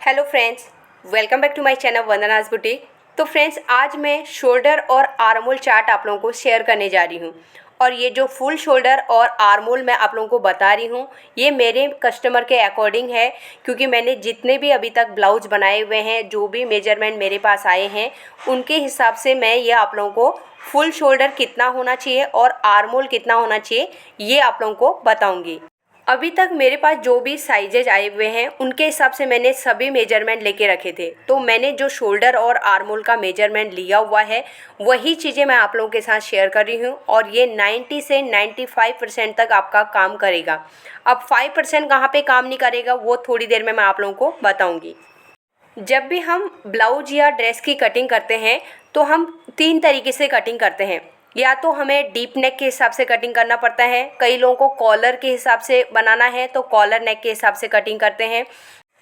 Hello friends, welcome back to my channel Vandana's boutique. तो friends, आज मैं शोल्डर और आर्म होल चार्ट आप लोगों को शेयर करने जा रही हूँ। और ये जो फुल शोल्डर और आर्म होल मैं आप लोगों को बता रही हूँ, ये मेरे कस्टमर के अकॉर्डिंग है, क्योंकि मैंने जितने भी अभी तक ब्लाउज बनाए हुए हैं, जो भी मेजरमेंट मेरे पास आए हैं, उनके हिसाब से मैं ये आप लोगों को फुल शोल्डर कितना होना चाहिए और आर्म होल कितना होना चाहिए, ये आप लोगों को बताऊँगी। अभी तक मेरे पास जो भी साइजेज आए हुए हैं, उनके हिसाब से मैंने सभी मेजरमेंट लेके रखे थे। तो मैंने जो शोल्डर और आर्म होल का मेजरमेंट लिया हुआ है, वही चीज़ें मैं आप लोगों के साथ शेयर कर रही हूँ। और ये 90 से 95% तक आपका काम करेगा। अब 5% कहाँ पे काम नहीं करेगा, वो थोड़ी देर में मैं आप लोगों को बताऊँगी। जब भी हम ब्लाउज या ड्रेस की कटिंग करते हैं, तो हम 3 तरीके से कटिंग करते हैं। या तो हमें डीप नेक के हिसाब से कटिंग करना पड़ता है, कई लोगों को कॉलर के हिसाब से बनाना है तो कॉलर नेक के हिसाब से कटिंग करते हैं,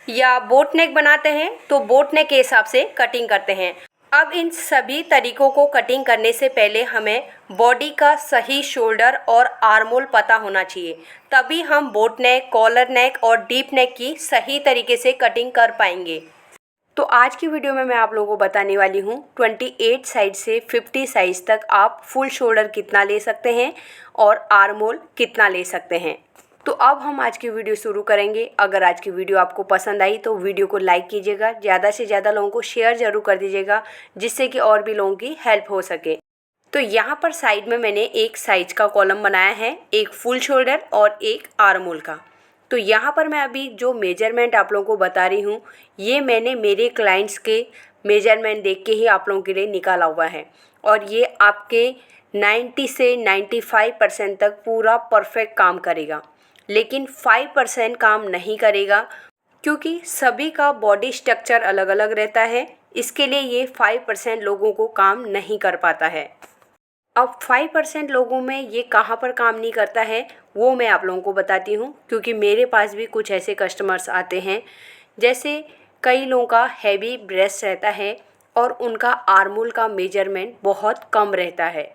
या बोट नेक बनाते हैं तो बोट नेक के हिसाब से कटिंग करते हैं। अब इन सभी तरीक़ों को कटिंग करने से पहले हमें बॉडी का सही शोल्डर और आर्म होल पता होना चाहिए, तभी हम बोट नेक, कॉलर नेक और डीप नेक की सही तरीके से कटिंग कर पाएंगे। तो आज की वीडियो में मैं आप लोगों को बताने वाली हूँ 28 साइज से 50 साइज तक आप फुल शोल्डर कितना ले सकते हैं और आर्म होल कितना ले सकते हैं। तो अब हम आज की वीडियो शुरू करेंगे। अगर आज की वीडियो आपको पसंद आई तो वीडियो को लाइक कीजिएगा, ज़्यादा से ज़्यादा लोगों को शेयर ज़रूर कर दीजिएगा, जिससे कि और भी लोगों की हेल्प हो सके। तो यहाँ पर साइड में मैंने एक साइज का कॉलम बनाया है, एक फुल शोल्डर और एक आर्म होल का। तो यहाँ पर मैं अभी जो मेजरमेंट आप लोगों को बता रही हूँ, ये मैंने मेरे क्लाइंट्स के मेजरमेंट देख के ही आप लोगों के लिए निकाला हुआ है। और ये आपके 90 से 95% तक पूरा परफेक्ट काम करेगा, लेकिन 5% काम नहीं करेगा, क्योंकि सभी का बॉडी स्ट्रक्चर अलग अलग रहता है। इसके लिए ये 5% लोगों को काम नहीं कर पाता है। अब 5% लोगों में ये कहाँ पर काम नहीं करता है, वो मैं आप लोगों को बताती हूँ। क्योंकि मेरे पास भी कुछ ऐसे कस्टमर्स आते हैं, जैसे कई लोगों का हैवी ब्रेस्ट रहता है और उनका आर्म होल का मेजरमेंट बहुत कम रहता है।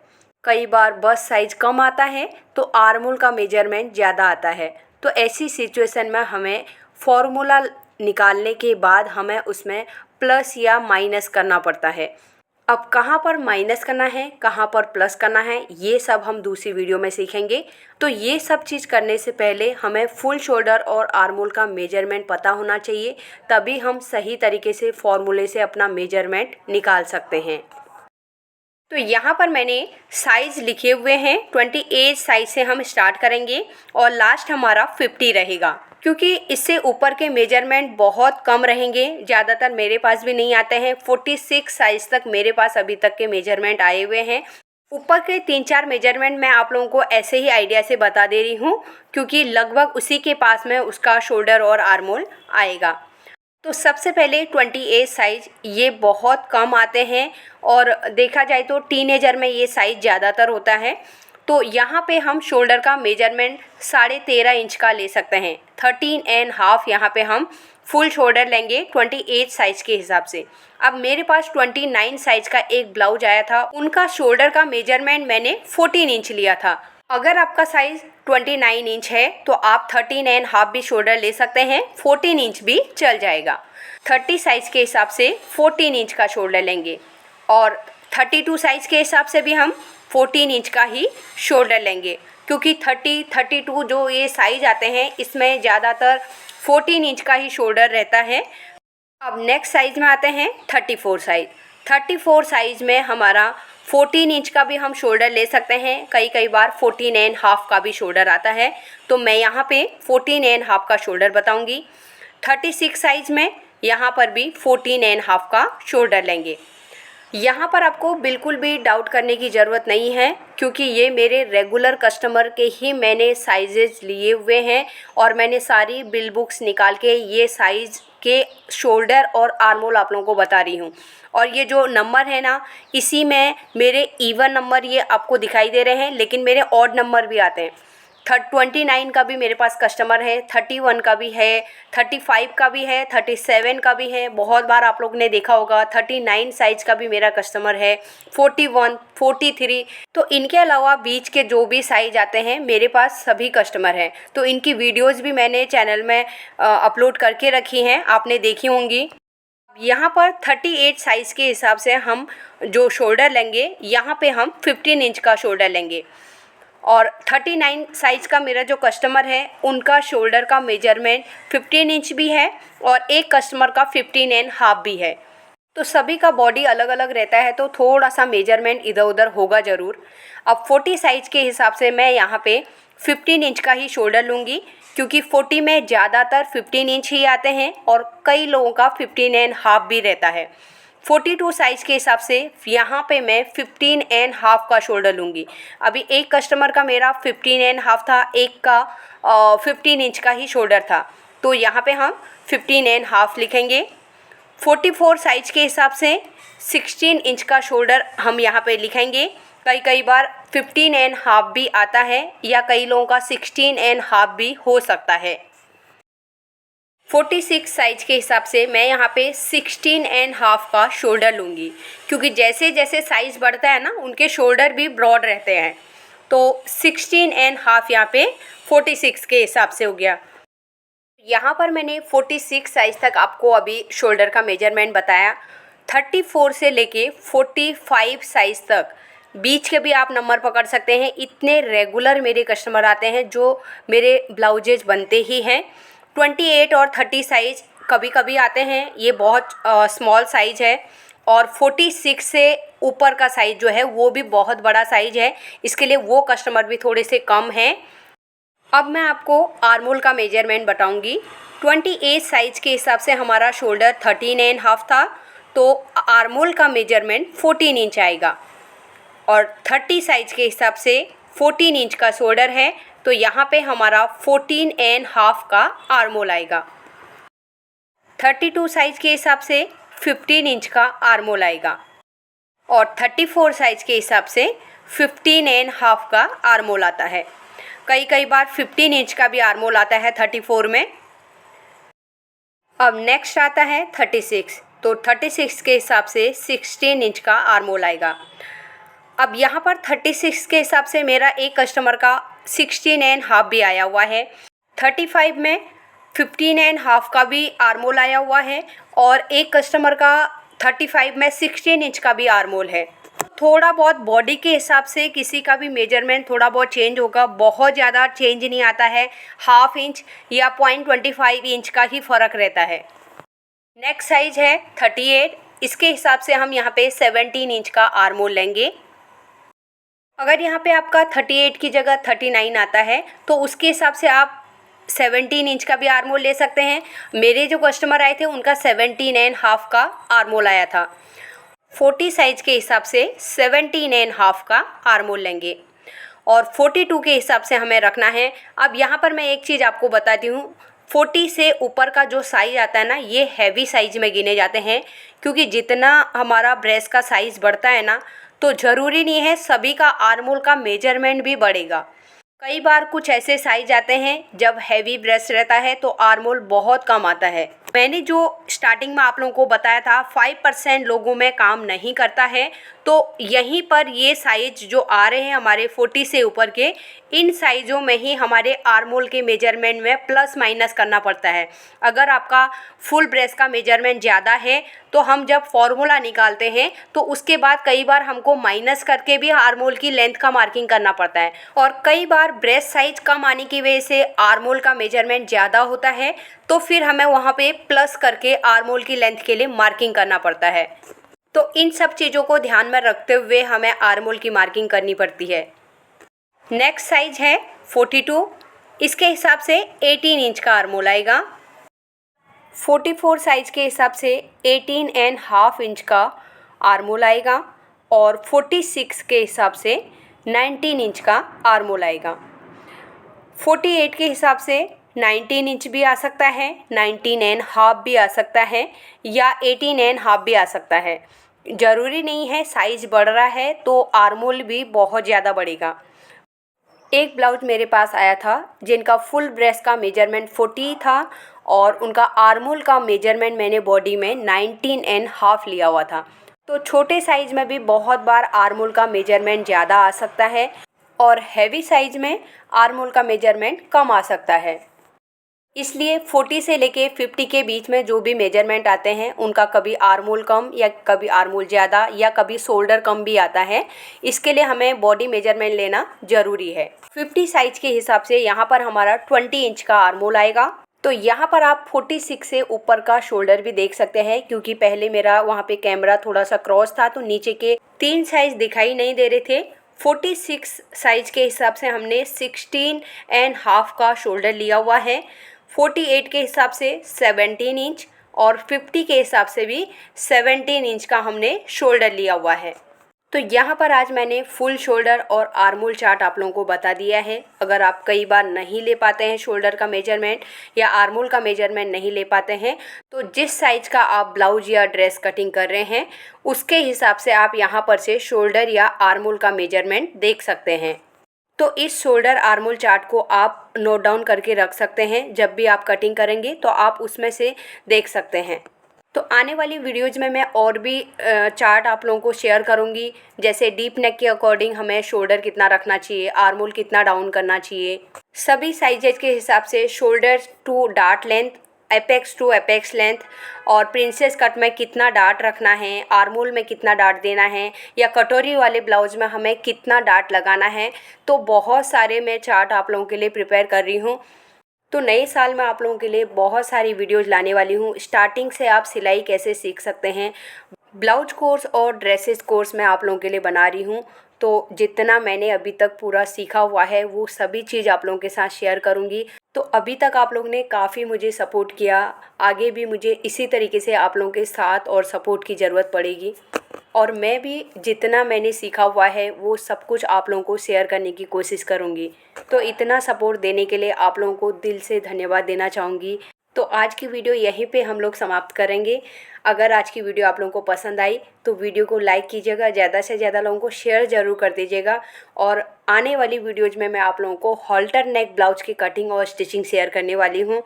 कई बार बस साइज कम आता है तो आर्म होल का मेजरमेंट ज़्यादा आता है। तो ऐसी सिचुएशन में हमें फॉर्मूला निकालने के बाद हमें उसमें प्लस या माइनस करना पड़ता है। अब कहाँ पर माइनस करना है, कहाँ पर प्लस करना है, ये सब हम दूसरी वीडियो में सीखेंगे। तो ये सब चीज़ करने से पहले हमें फुल शोल्डर और आर्म होल का मेजरमेंट पता होना चाहिए, तभी हम सही तरीके से फॉर्मूले से अपना मेजरमेंट निकाल सकते हैं। तो यहाँ पर मैंने साइज़ लिखे हुए हैं। 28 साइज से हम स्टार्ट करेंगे और लास्ट हमारा 50 रहेगा, क्योंकि इससे ऊपर के मेजरमेंट बहुत कम रहेंगे, ज़्यादातर मेरे पास भी नहीं आते हैं। 46 साइज़ तक मेरे पास अभी तक के मेजरमेंट आए हुए हैं। ऊपर के 3-4 मेजरमेंट मैं आप लोगों को ऐसे ही आइडिया से बता दे रही हूँ, क्योंकि लगभग उसी के पास में उसका शोल्डर और आर्म होल आएगा। तो सबसे पहले 28 साइज ये बहुत कम आते हैं, और देखा जाए तो टीनेजर में ये साइज़ ज़्यादातर होता है। तो यहाँ पे हम शोल्डर का मेजरमेंट 13.5 इंच का ले सकते हैं। 13.5 यहाँ पे हम फुल शोल्डर लेंगे 28 साइज़ के हिसाब से। अब मेरे पास 29 साइज़ का एक ब्लाउज आया था, उनका शोल्डर का मेजरमेंट मैंने 14 इंच लिया था। अगर आपका साइज़ 29 इंच है तो आप 13.5 भी शोल्डर ले सकते हैं, 14 इंच भी चल जाएगा। 30 साइज़ के हिसाब से 14 इंच का शोल्डर लेंगे, और 32 साइज़ के हिसाब से भी हम 14 इंच का ही शोल्डर लेंगे, क्योंकि 30, 32 जो ये साइज़ आते हैं, इसमें ज़्यादातर 14 इंच का ही शोल्डर रहता है। अब नेक्स्ट साइज़ में आते हैं 34 साइज़। 34 साइज़ में हमारा 14 इंच का भी हम शोल्डर ले सकते हैं, कई बार 14.5 का भी शोल्डर आता है। तो मैं यहाँ पे 14.5 का शोल्डर बताऊँगी। 36 साइज़ में यहाँ पर भी 14.5 का शोल्डर लेंगे। यहाँ पर आपको बिल्कुल भी डाउट करने की ज़रूरत नहीं है, क्योंकि ये मेरे रेगुलर कस्टमर के ही मैंने साइजेज लिए हुए हैं, और मैंने सारी बिल बुक्स निकाल के ये साइज़ के शोल्डर और आर्म होल आप लोगों को बता रही हूँ। और ये जो नंबर है ना, इसी में मेरे इवन नंबर ये आपको दिखाई दे रहे हैं, लेकिन मेरे ऑड नंबर भी आते हैं। 29 का भी मेरे पास कस्टमर है, 31 का भी है, 35 का भी है, 37 का भी है। बहुत बार आप लोग ने देखा होगा 39 साइज़ का भी मेरा कस्टमर है, 41, 43। तो इनके अलावा बीच के जो भी साइज आते हैं मेरे पास सभी कस्टमर हैं। तो इनकी वीडियोज़ भी मैंने चैनल में अपलोड करके रखी हैं, आपने देखी होंगी। यहाँ पर 38 साइज़ के हिसाब से हम जो शोल्डर लेंगे, यहाँ पे हम 15 इंच का शोल्डर लेंगे। और 39 साइज़ का मेरा जो कस्टमर है उनका शोल्डर का मेजरमेंट 15 इंच भी है और एक कस्टमर का 15.5 भी है। तो सभी का बॉडी अलग अलग रहता है, तो थोड़ा सा मेजरमेंट इधर उधर होगा ज़रूर। अब 40 साइज़ के हिसाब से मैं यहाँ पे 15 इंच का ही शोल्डर लूँगी, क्योंकि 40 में ज़्यादातर 15 इंच ही आते हैं और कई लोगों का 15.5 भी रहता है। 42 साइज़ के हिसाब से यहाँ पे मैं 15.5 का शोल्डर लूँगी। अभी एक कस्टमर का मेरा 15.5 था, एक का 15 इंच का ही शोल्डर था, तो यहाँ पे हम 15.5 लिखेंगे। 44 साइज़ के हिसाब से 16 इंच का शोल्डर हम यहाँ पे लिखेंगे। कई बार 15.5 भी आता है या कई लोगों का 16.5 भी हो सकता है। 46 साइज़ के हिसाब से मैं यहाँ पे 16.5 का शोल्डर लूँगी, क्योंकि जैसे जैसे साइज़ बढ़ता है ना उनके शोल्डर भी ब्रॉड रहते हैं। तो 16.5 यहाँ पे 46 के हिसाब से हो गया। यहाँ पर मैंने 46 साइज़ तक आपको अभी शोल्डर का मेजरमेंट बताया। 34 से लेके 45 साइज़ तक बीच के भी आप नंबर पकड़ सकते हैं। इतने रेगुलर मेरे कस्टमर आते हैं जो मेरे ब्लाउजेज बनते ही हैं। 28 और 30 साइज़ कभी कभी आते हैं, ये बहुत स्मॉल साइज़ है। और 46 से ऊपर का साइज़ जो है वो भी बहुत बड़ा साइज़ है, इसके लिए वो कस्टमर भी थोड़े से कम हैं। अब मैं आपको आर्मोल का मेजरमेंट बताऊंगी। 28 साइज़ के हिसाब से हमारा शोल्डर 13.5 था, तो आर्मोल का मेजरमेंट 14 इंच आएगा। और 30 साइज़ के हिसाब से 14 इंच का शोल्डर है, तो यहाँ पे हमारा 14.5 का आर्मोल आएगा। 32 साइज़ के हिसाब से 15 इंच का आर्मोल आएगा और 34 साइज़ के हिसाब से 15.5 का आर्मोल आता है। कई बार 15 इंच का भी आर्मोल आता है 34 में। अब नेक्स्ट आता है 36, तो 36 के हिसाब से 16 इंच का आर्मोल आएगा। अब यहाँ पर 36 के हिसाब से मेरा एक कस्टमर का 16.5 भी आया हुआ है। 35 में 15.5 का भी आर्मोल आया हुआ है और एक कस्टमर का 35 में 16 इंच का भी आर्मोल है। थोड़ा बहुत बॉडी के हिसाब से किसी का भी मेजरमेंट थोड़ा बहुत चेंज होगा, बहुत ज़्यादा चेंज नहीं आता है। ½ इंच या 0.25 इंच का ही फ़र्क रहता है। नेक्स्ट साइज़ है 38, इसके हिसाब से हम यहाँ पे 17 इंच का आर्मोल लेंगे। अगर यहाँ पे आपका 38 की जगह 39 आता है तो उसके हिसाब से आप 17 इंच का भी आर्मोल ले सकते हैं। मेरे जो कस्टमर आए थे उनका 17.5 का आर्मोल आया था। 40 साइज़ के हिसाब से 17.5 का आर्मोल लेंगे और 42 के हिसाब से हमें रखना है। अब यहाँ पर मैं एक चीज़ आपको बताती हूँ, 40 से ऊपर का जो साइज़ आता है ना, ये हैवी साइज़ में गिने जाते हैं, क्योंकि जितना हमारा ब्रेस्ट का साइज़ बढ़ता है ना, तो ज़रूरी नहीं है सभी का आर्मोल का मेजरमेंट भी बढ़ेगा। कई बार कुछ ऐसे साइज आते हैं जब हैवी ब्रेस्ट रहता है तो आर्मोल बहुत कम आता है। मैंने जो स्टार्टिंग में आप लोगों को बताया था 5% लोगों में काम नहीं करता है, तो यहीं पर ये साइज जो आ रहे हैं हमारे 40 से ऊपर के, इन साइज़ों में ही हमारे आर्मोल के मेजरमेंट में प्लस माइनस करना पड़ता है। अगर आपका फुल ब्रेस्ट का मेजरमेंट ज़्यादा है तो हम जब फॉर्मूला निकालते हैं तो उसके बाद कई बार हमको माइनस करके भी आर्मोल की लेंथ का मार्किंग करना पड़ता है। और कई बार ब्रेस्ट साइज कम आने की वजह से आर्मोल का मेजरमेंट ज़्यादा होता है, तो फिर हमें वहाँ पे प्लस करके आर्मोल की लेंथ के लिए मार्किंग करना पड़ता है। तो इन सब चीज़ों को ध्यान में रखते हुए हमें आर्मोल की मार्किंग करनी पड़ती है। नेक्स्ट साइज है 42, इसके हिसाब से 18 इंच का आर्मोल आएगा। 44 साइज़ के हिसाब से 18.5 इंच का आर्मोल आएगा और 46 के हिसाब से 19 इंच का आर्मोल आएगा। 48 के हिसाब से 19 इंच भी आ सकता है, 19.5 भी आ सकता है या 18.5 भी आ सकता है। ज़रूरी नहीं है साइज़ बढ़ रहा है तो आर्मोल भी बहुत ज़्यादा बढ़ेगा। एक ब्लाउज मेरे पास आया था जिनका फुल ब्रेस्ट का मेजरमेंट 40 था और उनका आर्मोल का मेजरमेंट मैंने बॉडी में 19.5 लिया हुआ था। तो छोटे साइज़ में भी बहुत बार आर्मोल का मेजरमेंट ज़्यादा आ सकता है और हैवी साइज़ में आर्मोल का मेजरमेंट कम आ सकता है। इसलिए 40 से लेके 50 के बीच में जो भी मेजरमेंट आते हैं उनका कभी आर्मोल कम या कभी आर्मोल ज़्यादा या कभी शोल्डर कम भी आता है। इसके लिए हमें बॉडी मेजरमेंट लेना ज़रूरी है। 50 साइज के हिसाब से यहाँ पर हमारा 20 इंच का आर्मोल आएगा। तो यहाँ पर आप 46 से ऊपर का शोल्डर भी देख सकते हैं, क्योंकि पहले मेरा वहाँ पे कैमरा थोड़ा सा क्रॉस था तो नीचे के 3 साइज दिखाई नहीं दे रहे थे। 46 साइज के हिसाब से हमने 16.5 का शोल्डर लिया हुआ है। 48 के हिसाब से 17 इंच और 50 के हिसाब से भी 17 इंच का हमने शोल्डर लिया हुआ है। तो यहाँ पर आज मैंने फुल शोल्डर और आर्मोल चार्ट आप लोगों को बता दिया है। अगर आप कई बार नहीं ले पाते हैं शोल्डर का मेजरमेंट या आर्मोल का मेजरमेंट नहीं ले पाते हैं, तो जिस साइज़ का आप ब्लाउज या ड्रेस कटिंग कर रहे हैं उसके हिसाब से आप यहाँ पर से शोल्डर या आर्मोल का मेजरमेंट देख सकते हैं। तो इस शोल्डर आर्मोल चार्ट को आप नोट डाउन करके रख सकते हैं। जब भी आप कटिंग करेंगे तो आप उसमें से देख सकते हैं। तो आने वाली वीडियोज़ में मैं और भी चार्ट आप लोगों को शेयर करूंगी, जैसे डीप नेक के अकॉर्डिंग हमें शोल्डर कितना रखना चाहिए, आर्मोल कितना डाउन करना चाहिए, सभी साइजेज के हिसाब से shoulder to dart length, apex to apex length और प्रिंसेस कट में कितना डार्ट रखना है, आर्मोल में कितना डार्ट देना है या कटोरी वाले ब्लाउज में हमें कितना डार्ट लगाना है। तो बहुत सारे मैं चार्ट आप लोगों के लिए प्रिपेयर कर रही हूँ। तो नए साल में आप लोगों के लिए बहुत सारी वीडियोज़ लाने वाली हूँ। स्टार्टिंग से आप सिलाई कैसे सीख सकते हैं, ब्लाउज कोर्स और ड्रेसेस कोर्स मैं आप लोगों के लिए बना रही हूँ। तो जितना मैंने अभी तक पूरा सीखा हुआ है वो सभी चीज़ आप लोगों के साथ शेयर करूँगी। तो अभी तक आप लोगों ने काफ़ी मुझे सपोर्ट किया, आगे भी मुझे इसी तरीके से आप लोगों के साथ और सपोर्ट की ज़रूरत पड़ेगी और मैं भी जितना मैंने सीखा हुआ है वो सब कुछ आप लोगों को शेयर करने की कोशिश करूँगी। तो इतना सपोर्ट देने के लिए आप लोगों को दिल से धन्यवाद देना चाहूँगी। तो आज की वीडियो यहीं पे हम लोग समाप्त करेंगे। अगर आज की वीडियो आप लोगों को पसंद आई तो वीडियो को लाइक कीजिएगा, ज़्यादा से ज़्यादा लोगों को शेयर ज़रूर कर दीजिएगा। और आने वाली वीडियोज़ में मैं आप लोगों को हॉल्टर नेक ब्लाउज की कटिंग और स्टिचिंग शेयर करने वाली हूँ।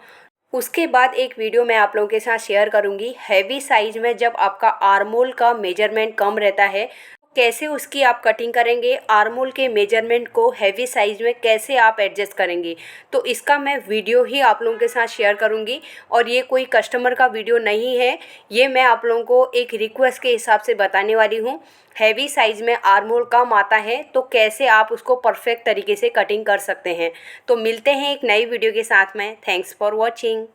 उसके बाद एक वीडियो मैं आप लोगों के साथ शेयर करूंगी हैवी साइज़ में जब आपका आर्मोल का मेजरमेंट कम रहता है कैसे उसकी आप कटिंग करेंगे, आर्मोल के मेजरमेंट को हैवी साइज़ में कैसे आप एडजस्ट करेंगे। तो इसका मैं वीडियो ही आप लोगों के साथ शेयर करूंगी और ये कोई कस्टमर का वीडियो नहीं है, ये मैं आप लोगों को एक रिक्वेस्ट के हिसाब से बताने वाली हूँ। हैवी साइज़ में आर्मोल कम आता है तो कैसे आप उसको परफेक्ट तरीके से कटिंग कर सकते हैं। तो मिलते हैं एक नई वीडियो के साथ में। Thanks for watching.